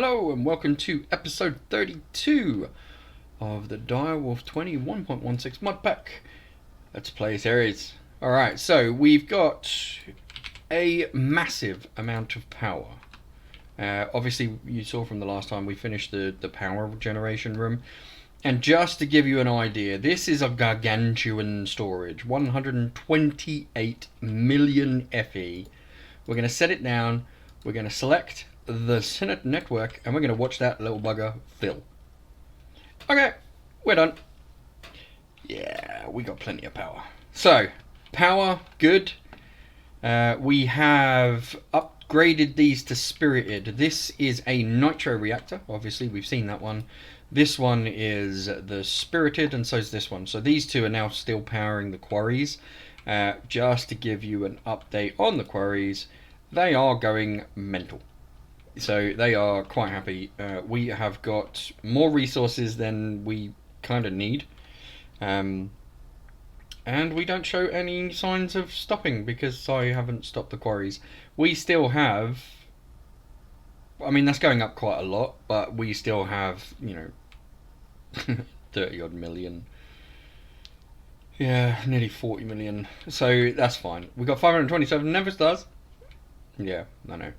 Hello and welcome to episode 32 of the Direwolf20 1.16 mod pack Let's Play series. Alright, so we've got a massive amount of power. Obviously you saw from the last time we finished the power generation room. And just to give you an idea, this is a gargantuan storage, 128 million FE. We're going to set it down, we're going to select the Synod network, and we're going to watch that little bugger fill. Okay, we're done. Yeah, we got plenty of power. So, power, good. We have upgraded these to spirited. This is a nitro reactor. Obviously, we've seen that one. This one is the spirited, and so is this one. So these two are now still powering the quarries. Just to give you an update on the quarries, they are going mental. So they are quite happy. We have got more resources than we kind of need. And we don't show any signs of stopping because I haven't stopped the quarries. We still have... I mean, that's going up quite a lot, but we still have, 30 odd million. Yeah, nearly 40 million. So that's fine. We got 527 never stars. Yeah, I know.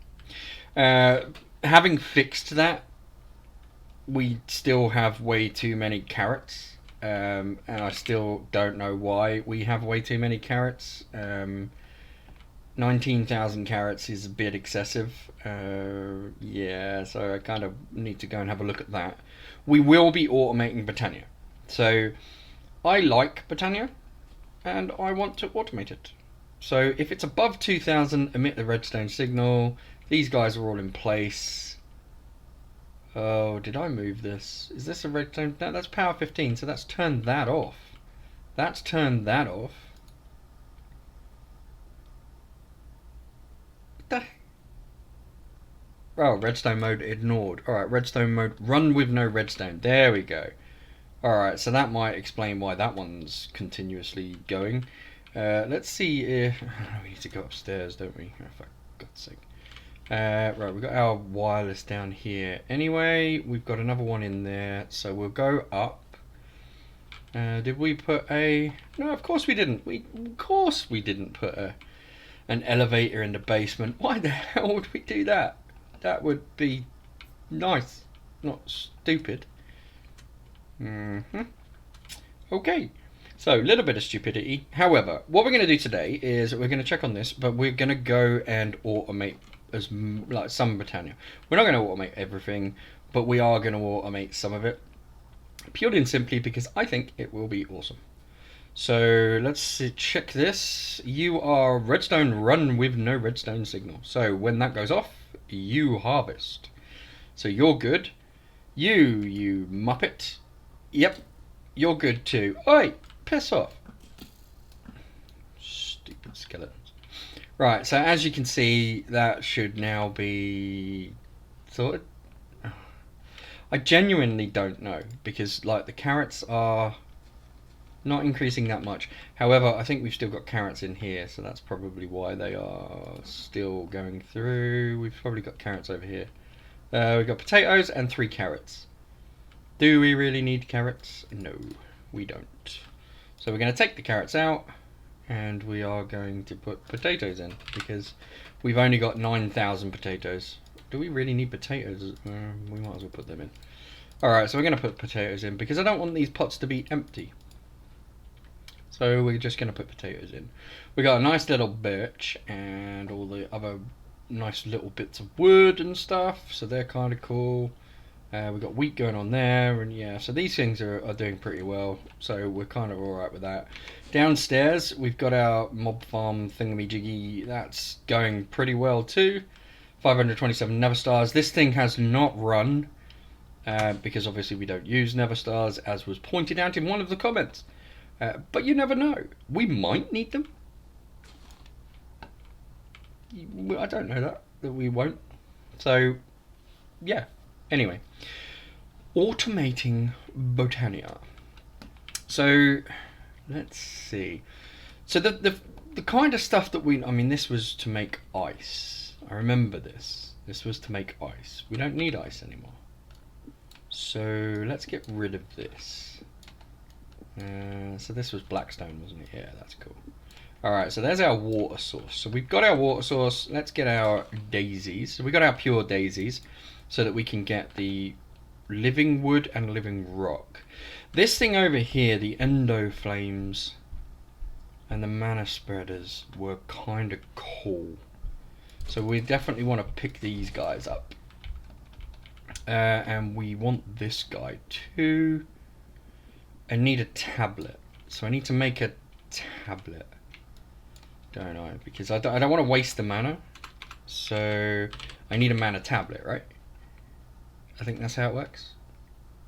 Having fixed that, we still have way too many carrots, and I still don't know why we have way too many carrots. 19,000 carrots is a bit excessive. Yeah, so I kind of need to go and have a look at that. We will be automating Botany. So I like Botany, and I want to automate it. So if it's above 2,000, emit the redstone signal. These guys are all in place. Oh, did I move this? Is this a redstone? No, that's power 15, so that's turned that off. That's turned that off. What the? Oh, redstone mode ignored. Alright, redstone mode, run with no redstone. There we go. Alright, so that might explain why that one's continuously going. Let's see if... we need to go upstairs, don't we? Oh, for God's sake. Right, we've got our wireless down here. Anyway, we've got another one in there, so we'll go up. Did we put a... No, of course we didn't. Of course we didn't put an elevator in the basement. Why the hell would we do that? That would be nice, not stupid. Okay. So, a little bit of stupidity. However, what we're going to do today is we're going to check on this, but we're going to go and automate as like some Botany. We're not going to automate everything, but we are going to automate some of it. Purely and simply because I think it will be awesome. So, let's see, check this. You are redstone run with no redstone signal. So, when that goes off, you harvest. So, you're good. You muppet. Yep, you're good too. Oi! Piss off. Stupid skeletons. Right, so as you can see, that should now be sorted. I genuinely don't know, because like the carrots are not increasing that much. However, I think we've still got carrots in here, so that's probably why they are still going through. We've probably got carrots over here. We've got potatoes and 3 carrots. Do we really need carrots? No, we don't. So we're going to take the carrots out, and we are going to put potatoes in, because we've only got 9,000 potatoes. Do we really need potatoes? We might as well put them in. Alright, so we're going to put potatoes in, because I don't want these pots to be empty. So we're just going to put potatoes in. We got a nice little birch, and all the other nice little bits of wood and stuff, so they're kind of cool. We've got wheat going on there, and yeah, so these things are doing pretty well, so we're kind of alright with that. Downstairs, we've got our mob farm thingamajiggy. That's going pretty well too. 527 Never Stars. This thing has not run, because obviously we don't use Never Stars, as was pointed out in one of the comments. But you never know. We might need them. I don't know that we won't. So, yeah. Anyway, automating Botany. So, let's see. So the kind of stuff that I mean, this was to make ice. I remember this. This was to make ice. We don't need ice anymore. So let's get rid of this. So this was blackstone, wasn't it? Yeah, that's cool. Alright, so there's our water source. So we've got our water source. Let's get our daisies. So we got our pure daisies so that we can get the living wood and living rock. This thing over here, the endo flames and the mana spreaders, were kind of cool. So we definitely want to pick these guys up. And we want this guy too. I need a tablet. So I need to make a tablet. Don't I? Because I don't want to waste the mana. So I need a mana tablet, right? I think that's how it works.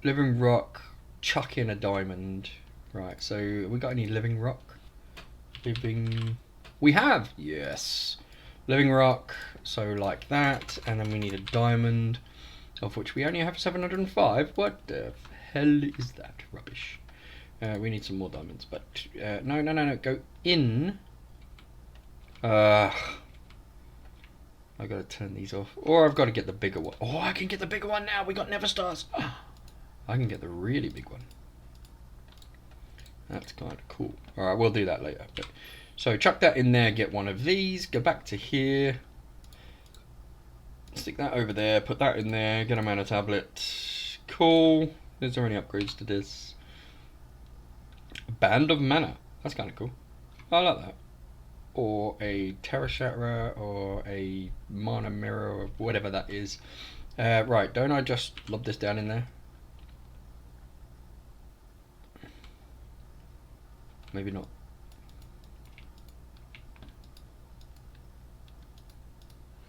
Living rock, chuck in a diamond. Right, so we got any living rock? We have! Yes! Living rock, so like that. And then we need a diamond, of which we only have 705. What the hell is that? Rubbish. We need some more diamonds, but no, go in. I gotta turn these off, or I've got to get the bigger one. Oh, I can get the bigger one now. We got Never Stars. I can get the really big one. That's kind of cool. All right, we'll do that later. But, so chuck that in there. Get one of these. Go back to here. Stick that over there. Put that in there. Get a mana tablet. Cool. Is there any upgrades to this? A band of mana. That's kind of cool. I like that. Or a Terra Shattera, or a Mana Mirror, or whatever that is. Right, don't I just lob this down in there? Maybe not.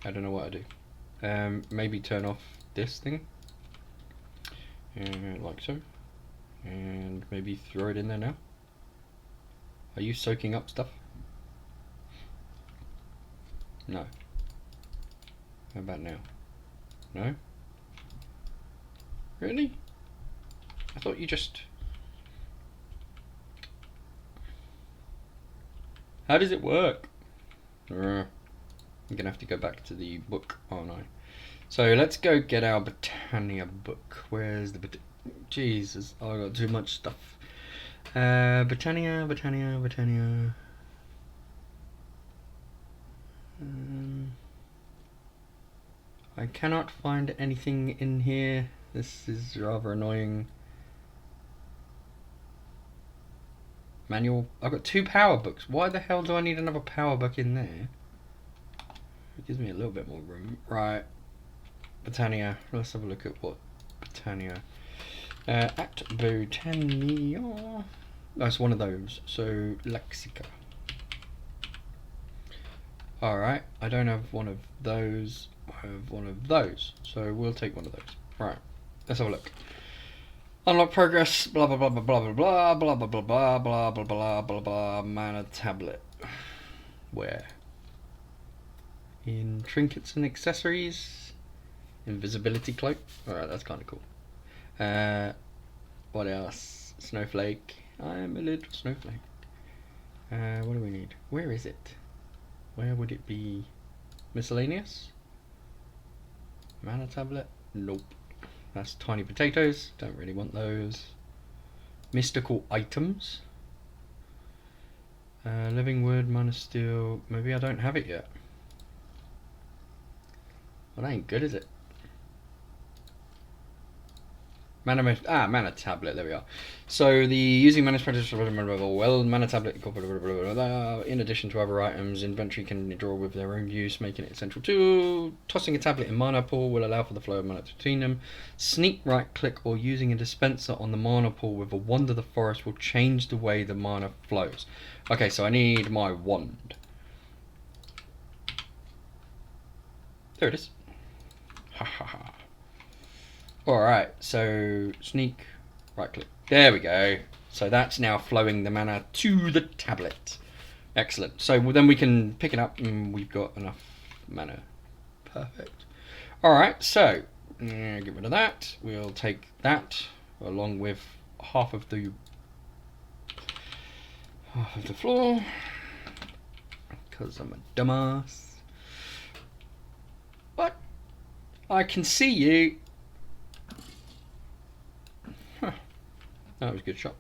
I don't know what I do. Maybe turn off this thing. Like so. And maybe throw it in there now. Are you soaking up stuff? No. How about now? No? Really? I thought you just... How does it work? I'm gonna have to go back to the book, aren't I? So let's go get our Botania book. Where's the Jesus, I got too much stuff. Botania. I cannot find anything in here. This is rather annoying. Manual. I've got 2 power books. Why the hell do I need another power book in there? It gives me a little bit more room. Right. Botania. Let's have a look at what Botania. At Botania. That's one of those. So Lexica. Alright, I don't have one of those. I have one of those. So we'll take one of those. Right. Let's have a look. Unlock progress, blah blah blah blah blah blah blah blah blah blah blah blah blah blah blah. Mana tablet. Where? In trinkets and accessories. Invisibility cloak. Alright, that's kind of cool. What else? Snowflake. I'm a little snowflake. What do we need? Where is it? Where would it be? Miscellaneous? Mana tablet? Nope. That's tiny potatoes. Don't really want those. Mystical items. Living wood, mana steel. Maybe I don't have it yet. Well, that ain't good, is it? Mana tablet, there we are. So the using mana spreaders, well, mana tablet, in addition to other items, inventory can draw with their own use, making it essential too. Tossing a tablet in mana pool will allow for the flow of mana between them. Sneak right click or using a dispenser on the mana pool with a wand of the forest will change the way the mana flows. Okay, so I need my wand. There it is. Ha ha ha. Alright, so sneak, right click. There we go. So that's now flowing the mana to the tablet. Excellent. So then we can pick it up and we've got enough mana. Perfect. Alright, so get rid of that. We'll take that along with half of the floor. Because I'm a dumbass. What? I can see you. Huh. That was a good shot.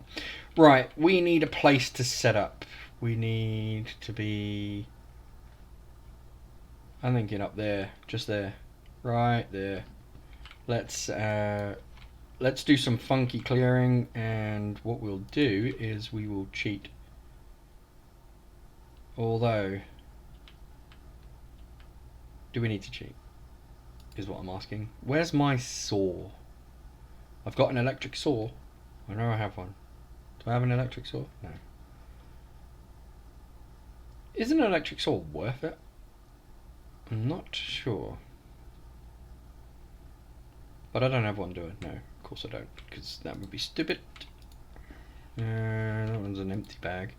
Right, we need a place to set up. We need to be... I'm thinking up there, just there, right there. Let's do some funky clearing, and what we'll do is we will cheat. Although, do we need to cheat? Is what I'm asking. Where's my saw? I've got an electric saw. I know I have one. Do I have an electric saw? No. Is an electric saw worth it? I'm not sure. But I don't have one, do I? No, of course I don't, because that would be stupid. That one's an empty bag,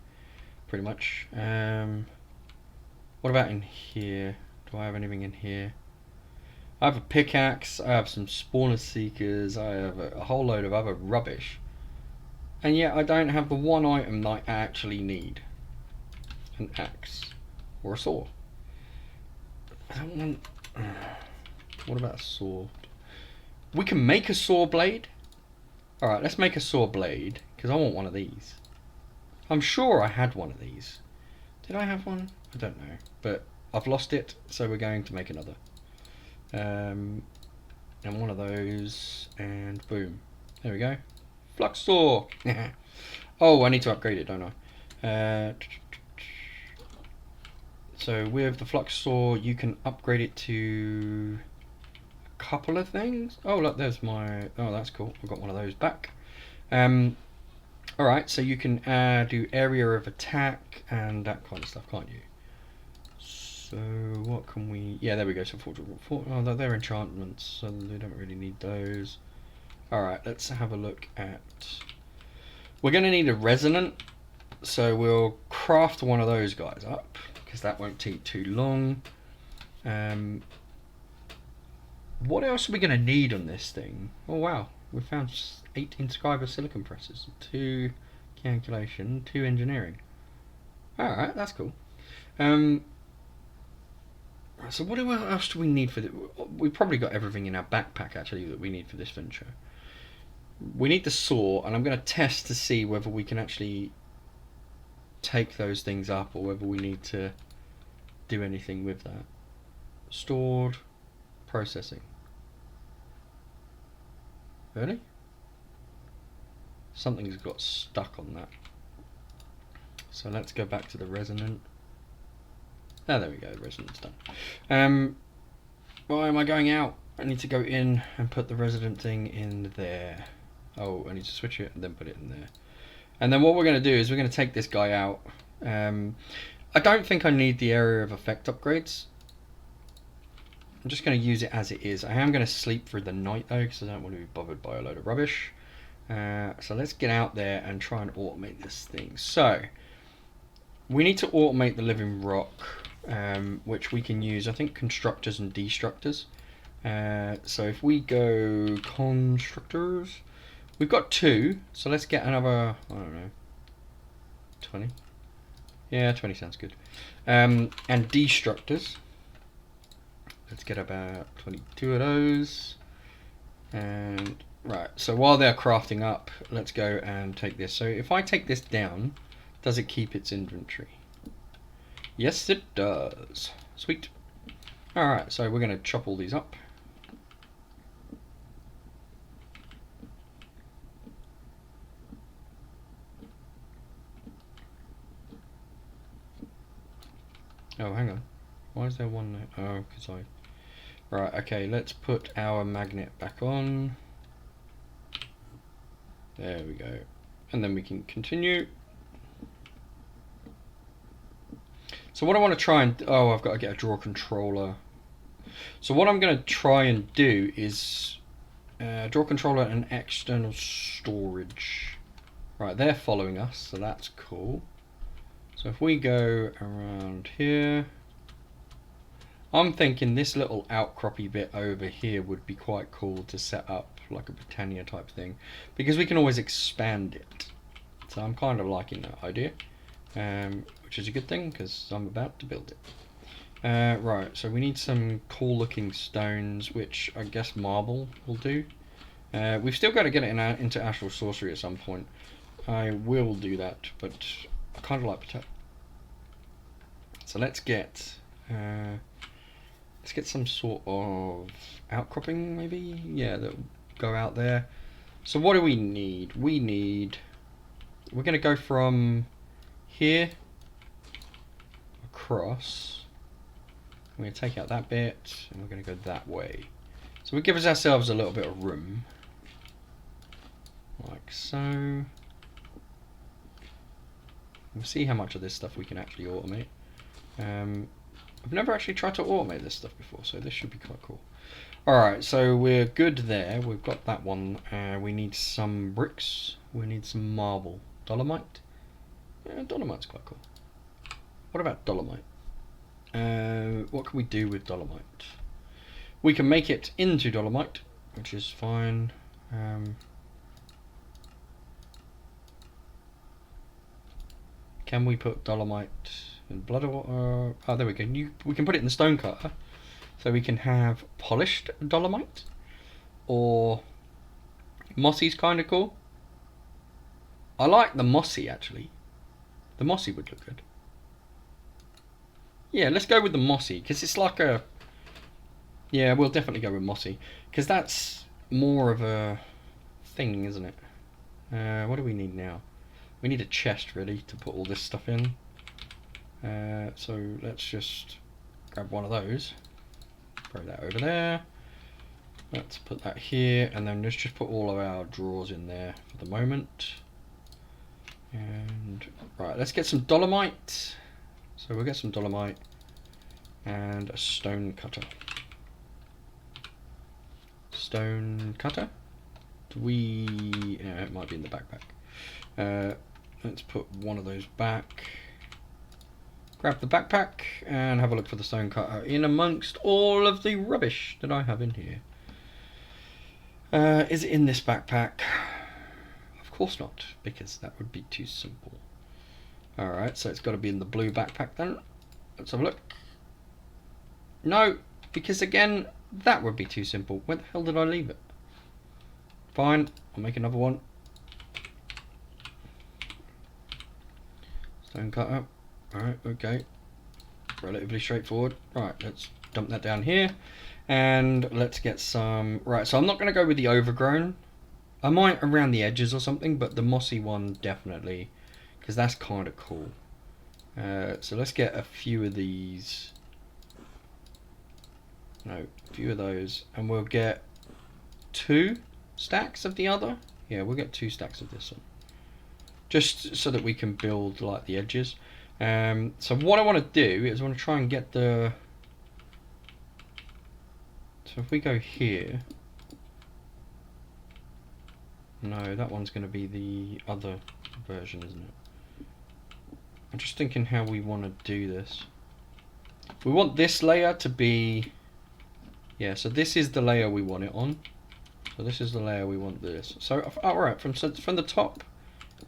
pretty much. What about in here? Do I have anything in here? I have a pickaxe, I have some spawner seekers, I have a whole load of other rubbish. And yet I don't have the one item that I actually need. An axe. Or a saw. I don't want... What about a sword? We can make a saw blade. Alright, let's make a saw blade, because I want one of these. I'm sure I had one of these. Did I have one? I don't know. But I've lost it, so we're going to make another. And one of those, and boom. There we go. Flux saw! Oh, I need to upgrade it, don't I? So with the flux saw, you can upgrade it to a couple of things. Oh, look, there's my... Oh, that's cool. I've got one of those back. Alright, so you can do area of attack and that kind of stuff, can't you? So what can we... Yeah, there we go. So oh, they're enchantments, so they don't really need those. Alright, let's have a look at... We're going to need a resonant, so we'll craft one of those guys up, because that won't take too long. What else are we going to need on this thing? Oh wow, we found 8 inscriber silicon presses, 2 calculation, 2 engineering. Alright, that's cool. So what else do we need for this? We've probably got everything in our backpack actually that we need for this venture. We need the saw, and I'm going to test to see whether we can actually take those things up or whether we need to do anything with that. Stored, processing. Really? Something's got stuck on that. So let's go back to the resonant. Oh, there we go, the resonant's done. Why am I going out? I need to go in and put the resonant thing in there. Oh, I need to switch it and then put it in there. And then what we're going to do is we're going to take this guy out. I don't think I need the area of effect upgrades. I'm just going to use it as it is. I am going to sleep through the night though, because I don't want to be bothered by a load of rubbish. So let's get out there and try and automate this thing. So we need to automate the living rock, which we can use, I think, constructors and destructors. So if we go constructors, we've got 2, so let's get another, I don't know, 20. Yeah, 20 sounds good. And destructors, let's get about 22 of those. And right, so while they're crafting up, let's go and take this. So if I take this down, does it keep its inventory? Yes, it does. Sweet. Alright, so we're going to chop all these up. Oh, hang on. Why is there one there? Oh, because I... Right, okay, let's put our magnet back on. There we go. And then we can continue. So what I want to try and... Oh, I've got to get a draw controller. So what I'm going to try and do is draw controller and external storage. Right, they're following us, so that's cool. So if we go around here, I'm thinking this little outcroppy bit over here would be quite cool to set up like a Botany type thing, because we can always expand it. So I'm kind of liking that idea, which is a good thing because I'm about to build it. Right, so we need some cool looking stones, which I guess marble will do. We've still got to get it into Astral Sorcery at some point. I will do that, but I kind of like potato. So let's get some sort of outcropping, maybe. Yeah, that'll go out there. So what do we need? We're going to go from here across. We're going to take out that bit, and we're going to go that way. So we give ourselves a little bit of room, like so. We'll see how much of this stuff we can actually automate. I've never actually tried to automate this stuff before, so this should be quite cool. Alright, so we're good there. We've got that one. We need some bricks. We need some marble. Dolomite? Yeah, dolomite's quite cool. What about dolomite? What can we do with dolomite? We can make it into dolomite, which is fine. Can we put dolomite in blood or oh, there we go. We can put it in the stone cutter, so we can have polished dolomite, or mossy's kind of cool. I like the mossy actually. The mossy would look good. Yeah, let's go with the mossy because it's like a. Yeah, we'll definitely go with mossy because that's more of a thing, isn't it? What do we need now? We need a chest really to put all this stuff in. So let's just grab one of those. Throw that over there. Let's put that here, and then let's just put all of our drawers in there for the moment. And right, let's get some dolomite. So we'll get some dolomite and a stone cutter. Stone cutter. Yeah, it might be in the backpack. Let's put one of those back. Grab the backpack and have a look for the stone cutter in amongst all of the rubbish that I have in here. Is it in this backpack? Of course not, because that would be too simple. Alright, so it's got to be in the blue backpack then. Let's have a look. No, because again, that would be too simple. Where the hell did I leave it? Fine, I'll make another one. Stone cutter. Alright, okay. Relatively straightforward. Right, let's dump that down here. And let's get some... Right, so I'm not going to go with the overgrown. I might around the edges or something, but the mossy one definitely, because that's kind of cool. So let's get a few of these. No, a few of those. And we'll get 2 stacks of the other. Yeah, we'll get 2 stacks of this one. Just so that we can build like the edges. So what I want to do is I want to try and get the... So if we go here... No, that one's going to be the other version, isn't it? I'm just thinking how we want to do this. We want this layer to be... Yeah, so this is the layer we want it on. So this is the layer we want this. So, alright, from the top,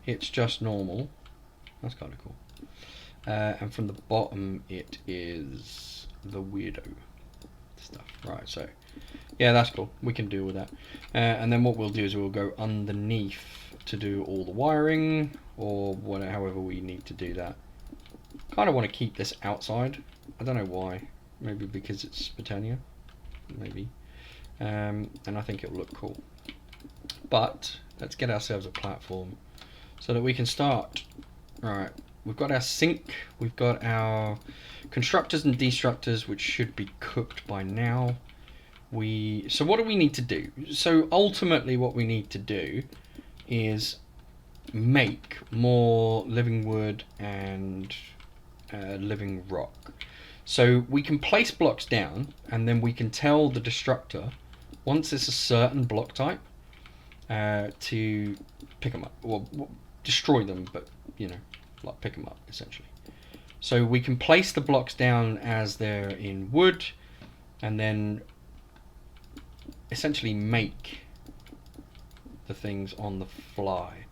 it's just normal. That's kind of cool. And from the bottom, it is the weirdo stuff. Right, so yeah, that's cool. We can deal with that. And then what we'll do is we'll go underneath to do all the wiring, or whatever, however we need to do that. Kind of want to keep this outside. I don't know why. Maybe because it's Botany. Maybe. And I think it'll look cool. But let's get ourselves a platform so that we can start. Alright, we've got our sink, we've got our constructors and destructors, which should be cooked by now. So what do we need to do? So ultimately what we need to do is make more living wood and living rock. So we can place blocks down, and then we can tell the destructor, once it's a certain block type, to pick them up. Well, destroy them, but, you know, like pick them up, essentially. So we can place the blocks down as they're in wood, and then essentially make the things on the fly,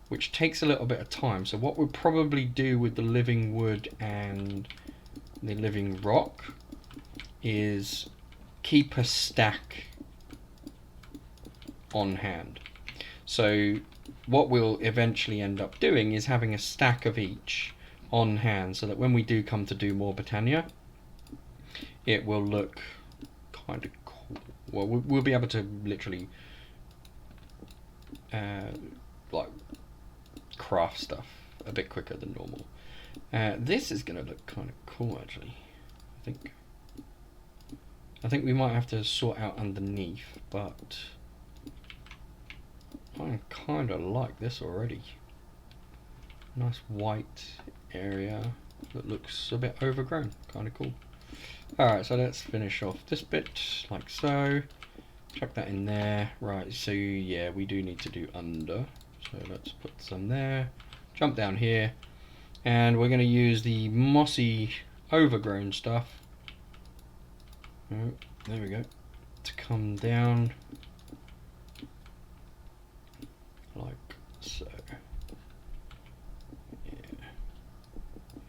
which takes a little bit of time. So what we'll probably do with the living wood and the living rock is keep a stack on hand. So what we'll eventually end up doing is having a stack of each on hand, so that when we do come to do more Botania, it will look kind of cool. Well, we'll be able to literally like craft stuff a bit quicker than normal. This is going to look kind of cool, actually. I think we might have to sort out underneath, but I kind of like this already. Nice white area that looks a bit overgrown, kind of cool. Alright, so let's finish off this bit like so. Chuck that in there. Right, so yeah, we do need to do under. So let's put some there. Jump down here. And we're going to use the mossy overgrown stuff. Oh, there we go. To come down. Like so.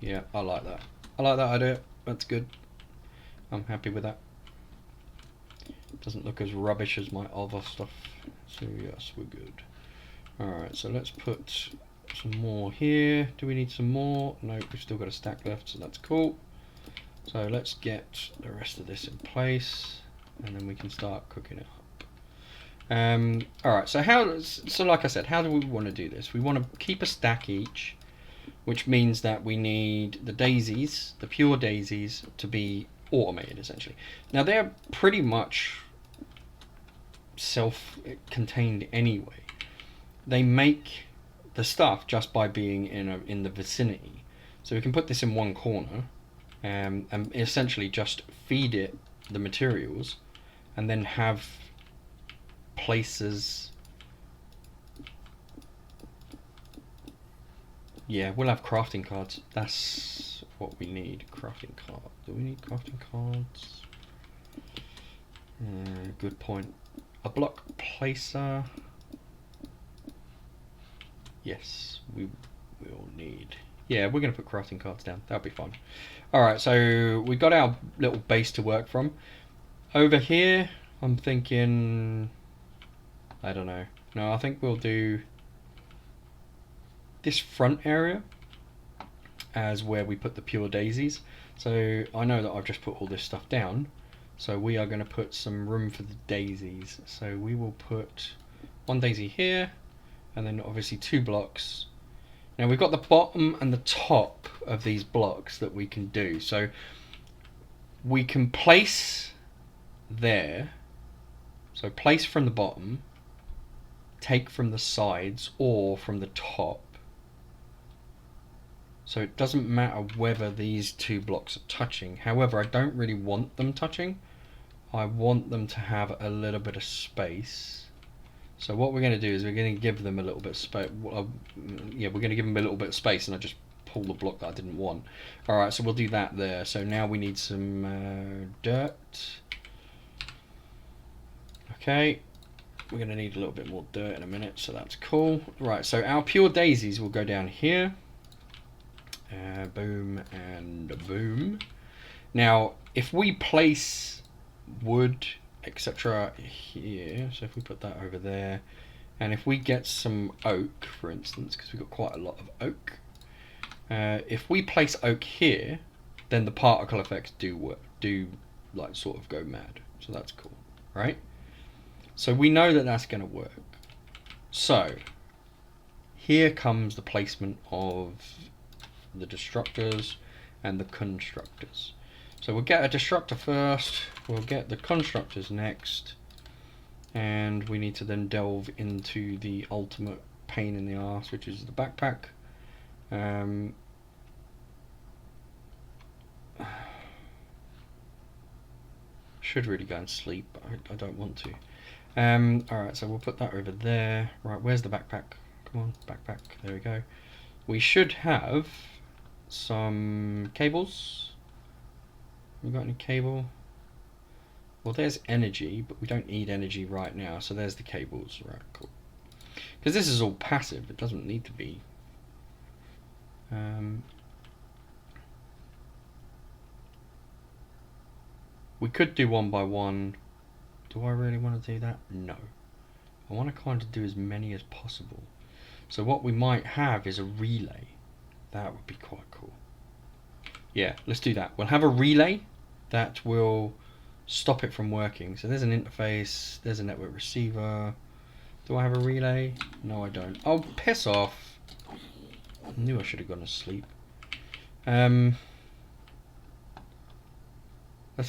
Yeah, I like that. I like that idea. That's good. I'm happy with that. Doesn't look as rubbish as my other stuff. So yes, we're good. Alright, so let's put some more here. Do we need some more? No, we've still got a stack left, so that's cool. So let's get the rest of this in place, and then we can start cooking it up. Alright, so like I said, how do we want to do this? We want to keep a stack each, which means that we need the daisies, the pure daisies, to be automated essentially. Now they're pretty much self-contained anyway. They make the stuff just by being in the vicinity. So we can put this in one corner and essentially just feed it the materials, and then have places. Yeah, we'll have crafting cards. That's what we need. Crafting card. Do we need crafting cards? Good point. A block placer. Yes, we will need. Yeah, we're going to put crafting cards down. That'll be fun. Alright, so we got our little base to work from. Over here, I'm thinking. I don't know. No, I think we'll do this front area as where we put the pure daisies. So I know that I've just put all this stuff down, so we are going to put some room for the daisies. So we will put one daisy here, and then obviously 2 blocks. Now we've got the bottom and the top of these blocks that we can do. So we can place there, so place from the bottom, take from the sides or from the top. So it doesn't matter whether these 2 blocks are touching. However, I don't really want them touching. I want them to have a little bit of space. So what we're going to do is we're going to give them a little bit of space. Yeah, we're going to give them a little bit of space, and I just pull the block that I didn't want. Alright, so we'll do that there. So now we need some dirt. Okay. We're going to need a little bit more dirt in a minute, so that's cool. Right, so our pure daisies will go down here. Boom and boom. Now, if we place wood, etc. here, so if we put that over there, and if we get some oak, for instance, because we've got quite a lot of oak, if we place oak here, then the particle effects do like sort of go mad. So that's cool, right? So we know that that's going to work. So here comes the placement of the destructors and the constructors. So we'll get a destructor first, we'll get the constructors next, and we need to then delve into the ultimate pain in the arse, which is the backpack. Should really go and sleep, but I don't want to. Alright, so we'll put that over there. Right, where's the backpack? Come on, backpack, there we go. We should have some cables. We got any cable? Well, there's energy, but we don't need energy right now, so there's the cables. Right, cool. Because this is all passive, it doesn't need to be. We could do one by one. Do I really want to do that? No. I want to kind of do as many as possible. So what we might have is a relay. That would be quite cool. Yeah, let's do that. We'll have a relay that will stop it from working. So there's an interface, there's a network receiver. Do I have a relay? No, I don't. Oh, piss off. I knew I should have gone to sleep. Let's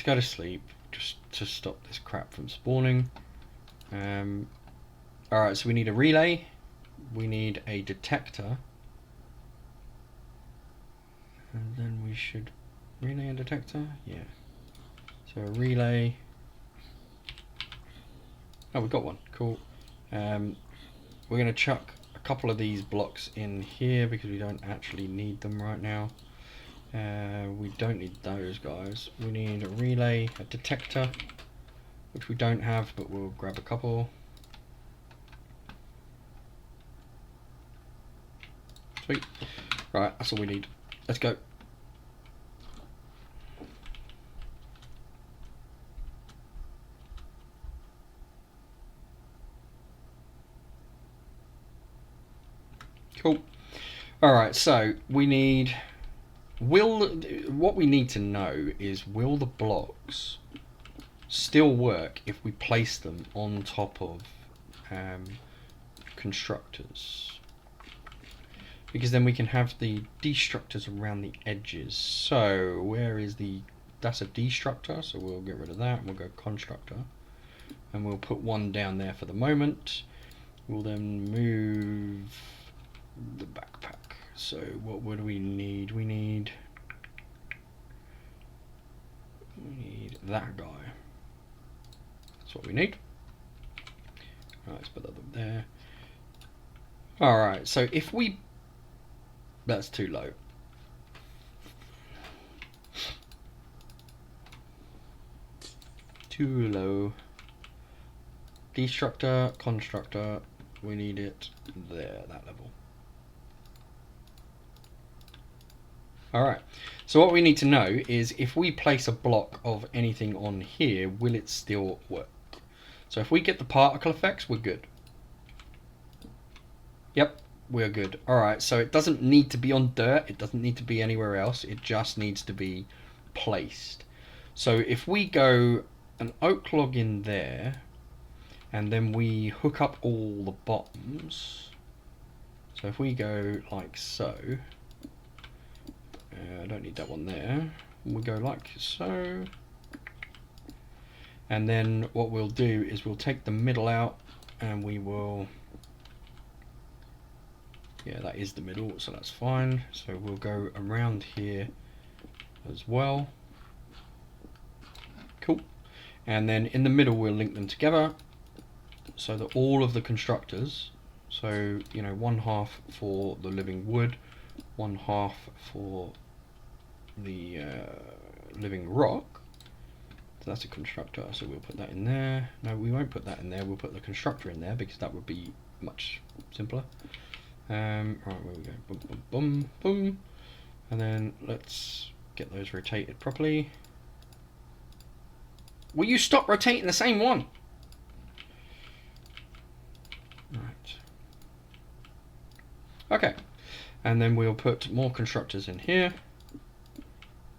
go to sleep, just to stop this crap from spawning. Alright, so we need a relay. We need a detector. And then we should... Relay and detector? Yeah. So a relay. Oh, we've got one. Cool. We're going to chuck a couple of these blocks in here because we don't actually need them right now. We don't need those guys. We need a relay, a detector, which we don't have, but we'll grab a couple. Sweet. Right, that's all we need. Let's go. Cool. Alright, so we need... what we need to know is, will the blocks still work if we place them on top of constructors? Because then we can have the destructors around the edges. So where is the... That's a destructor, so we'll get rid of that and we'll go constructor. And we'll put one down there for the moment. We'll then move the backpack. So what would we need? We need that guy. That's what we need. Alright, let's put that up there. Alright, so if we... That's too low. Too low. Destructor, constructor, we need it there, that level. Alright, so what we need to know is if we place a block of anything on here, will it still work? So if we get the particle effects, we're good. Yep, we're good. Alright, so it doesn't need to be on dirt, it doesn't need to be anywhere else, it just needs to be placed. So if we go an oak log in there, and then we hook up all the bottoms, so if we go like so, I don't need that one there, we go like so, and then what we'll do is we'll take the middle out and we will, yeah, that is the middle, so that's fine. So we'll go around here as well. Cool. And then in the middle we'll link them together so that all of the constructors, so you know, one half for the living wood, one half for the living rock. So that's a constructor, so we'll put that in there. No, we won't put that in there, we'll put the constructor in there because that would be much simpler. Right, where we go, boom, boom, boom, boom. And then let's get those rotated properly. Will you stop rotating the same one? Right. Okay. And then we'll put more constructors in here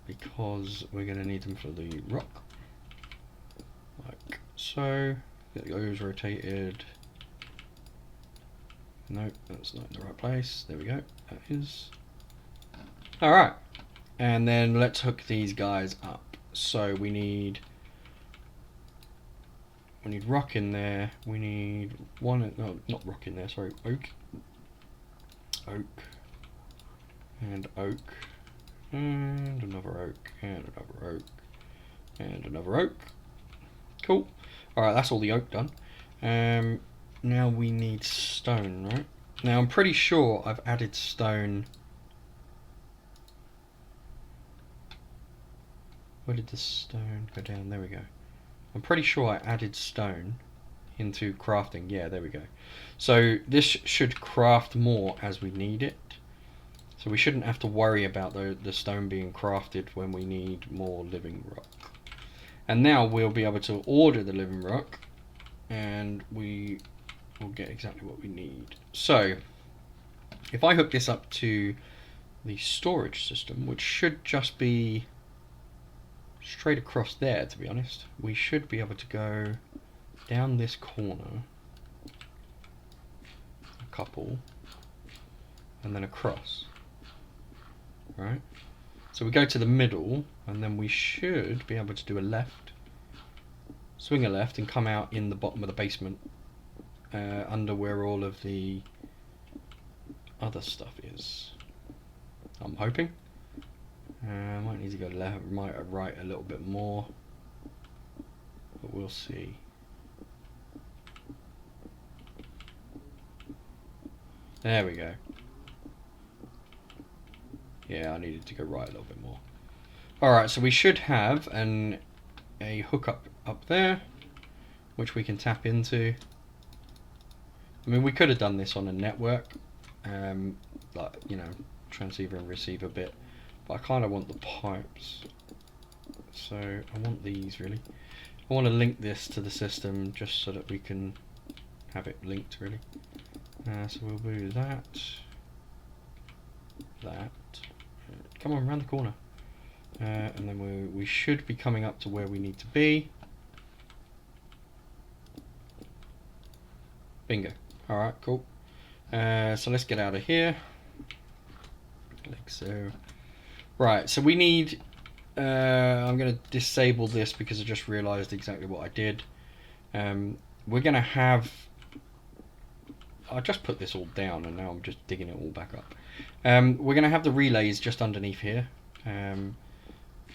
because we're going to need them for the rock. Like so. Get those rotated. Nope, that's not in the right place. There we go. That is. Alright. And then let's hook these guys up. So we need rock in there. We need one, no, not rock in there, sorry, oak. Oak. And oak. And another oak. And another oak. And another oak. Cool. Alright, that's all the oak done. Now we need stone, right? Now I'm pretty sure I've added stone. Where did the stone go down? There we go. I'm pretty sure I added stone into crafting. Yeah, there we go. So this should craft more as we need it. So we shouldn't have to worry about the stone being crafted when we need more living rock. And now we'll be able to order the living rock, and we will get exactly what we need. So if I hook this up to the storage system, which should just be straight across there, to be honest, we should be able to go down this corner a couple and then across, right? So we go to the middle, and then we should be able to do a left, swing a left, and come out in the bottom of the basement, under where all of the other stuff is. I'm hoping. I might need to go left, right a little bit more, but we'll see. There we go. Yeah, I needed to go right a little bit more. Alright, so we should have a hookup up there, which we can tap into. I mean, we could have done this on a network, like, you know, transceiver and receiver bit, but I kind of want the pipes. So I want these, really. I want to link this to the system just so that we can have it linked, really. So we'll do that. Come on, round the corner. And then we should be coming up to where we need to be. Bingo. Alright, cool. So let's get out of here. Like so. Right, so we need... I'm going to disable this because I just realised exactly what I did. We're going to have... I just put this all down and now I'm just digging it all back up. We're going to have the relays just underneath here, and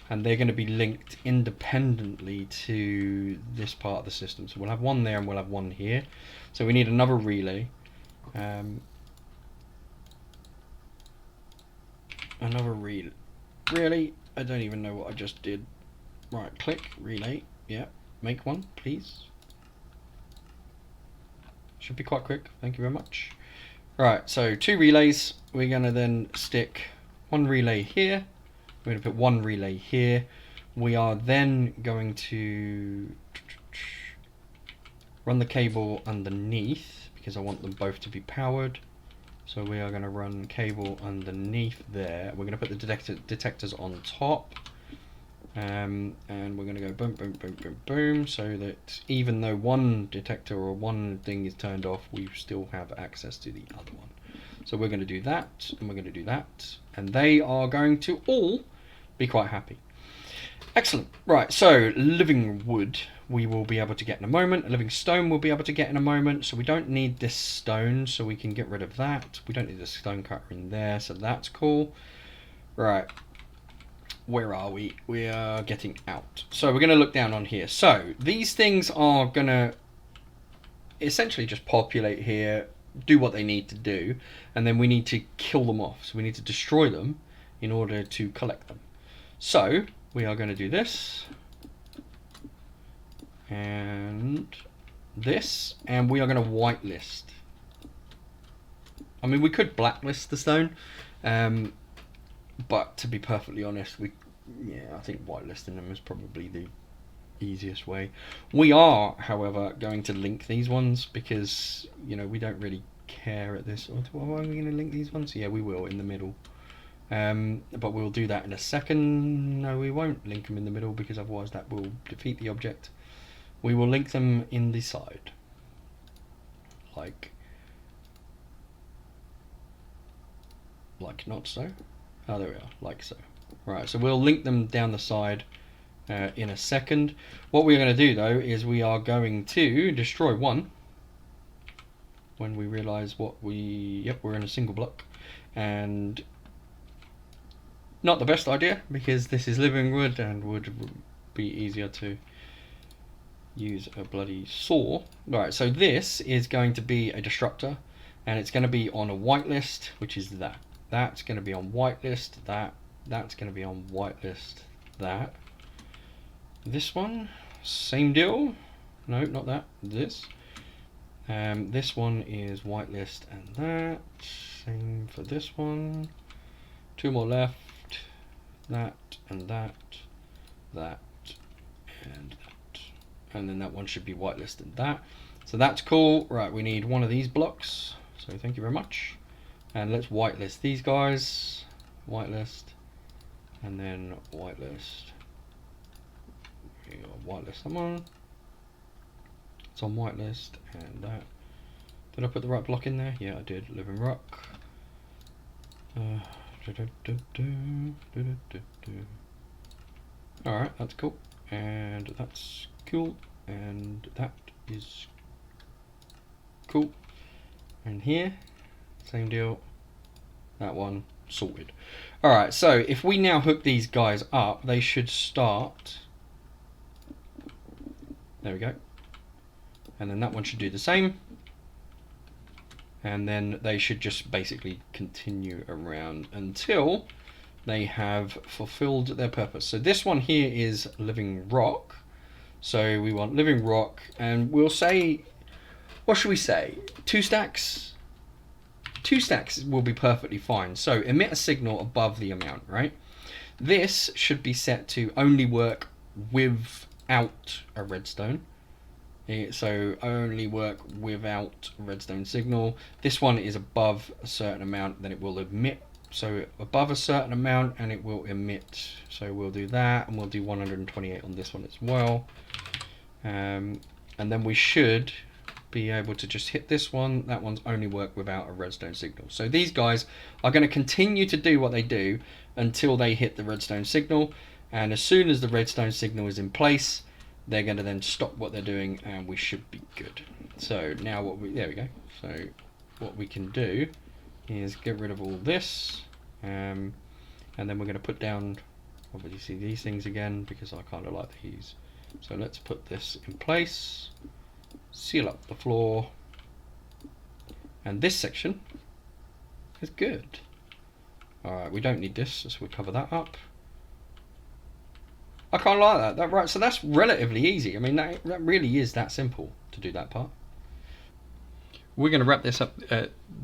they're going to be linked independently to this part of the system. So we'll have one there and we'll have one here. So we need another relay. Another relay. Really? I don't even know what I just did. Right, click, relay. Yeah, make one, please. Should be quite quick, thank you very much. Right, so 2 relays. We're going to then stick one relay here. We're going to put one relay here. We are then going to run the cable underneath because I want them both to be powered. So we are going to run cable underneath there. We're going to put the detectors on top. And we're going to go boom, boom, boom, boom, boom, so that even though one detector or one thing is turned off, we still have access to the other one. So we're going to do that, and we're going to do that, and they are going to all be quite happy. Excellent. Right, so living wood we will be able to get in a moment. A living stone we'll be able to get in a moment. So we don't need this stone, so we can get rid of that. We don't need the stone cutter in there, so that's cool. Right. Where are we? We are getting out. So we're going to look down on here. So these things are going to essentially just populate here, do what they need to do, and then we need to kill them off. So we need to destroy them in order to collect them. So we are going to do this and this, and we are going to whitelist. I mean, we could blacklist the stone, but to be perfectly honest, I think whitelisting them is probably the easiest way. We are, however, going to link these ones because, you know, we don't really care at this. Are we going to link these ones? Yeah, we will in the middle. But we'll do that in a second. No, we won't link them in the middle because otherwise that will defeat the object. We will link them in the side. Like not so. Oh, there we are, like so. Right, so we'll link them down the side in a second. What we're going to do, though, is we are going to destroy one when we realise what we're in a single block. And not the best idea, because this is living wood and would be easier to use a bloody saw. Right, so this is going to be a destructor, and it's going to be on a whitelist, which is that. That's going to be on whitelist, that's going to be on whitelist, that. This one, same deal. No, not that, this. This one is whitelist and that. Same for this one. 2 more left. That and that. That and that. And then that one should be whitelisted that. So that's cool. Right, we need one of these blocks. So thank you very much. And let's whitelist these guys. Whitelist. And then whitelist. Whitelist someone. It's on whitelist and that. Did I put the right block in there? Yeah, I did. Living rock. Alright, that's cool. And that's cool. And that is cool. And here, same deal. That one sorted. Alright, so if we now hook these guys up, they should start. There we go. And then that one should do the same. And then they should just basically continue around until they have fulfilled their purpose. So this one here is living rock. So we want living rock, and we'll say, what should we say? 2 stacks? 2 stacks will be perfectly fine. So emit a signal above the amount, right? This should be set to only work without a redstone. So only work without redstone signal. This one is above a certain amount, then it will emit. So above a certain amount and it will emit. So we'll do that, and we'll do 128 on this one as well. And then we should be able to just hit this one. That one's only work without a redstone signal. So these guys are going to continue to do what they do until they hit the redstone signal. And as soon as the redstone signal is in place, they're going to then stop what they're doing, and we should be good. So now there we go. So what we can do is get rid of all this, and then we're going to put down, obviously, these things again, because I kind of like these. So let's put this in place, seal up the floor, and this section is good. Alright, we don't need this, so we'll cover that up. I kind of like that. Right, so that's relatively easy. I mean, that really is that simple to do that part. We're going to wrap this up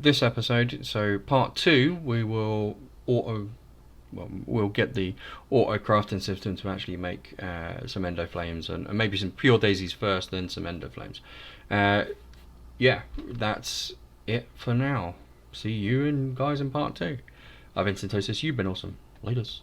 this episode. So part 2, we will we'll get the auto crafting system to actually make some endo flames and maybe some pure daisies first, then some endo flames. Yeah, that's it for now. See you guys in part 2. I've been Syntosis. You've been awesome. Laters.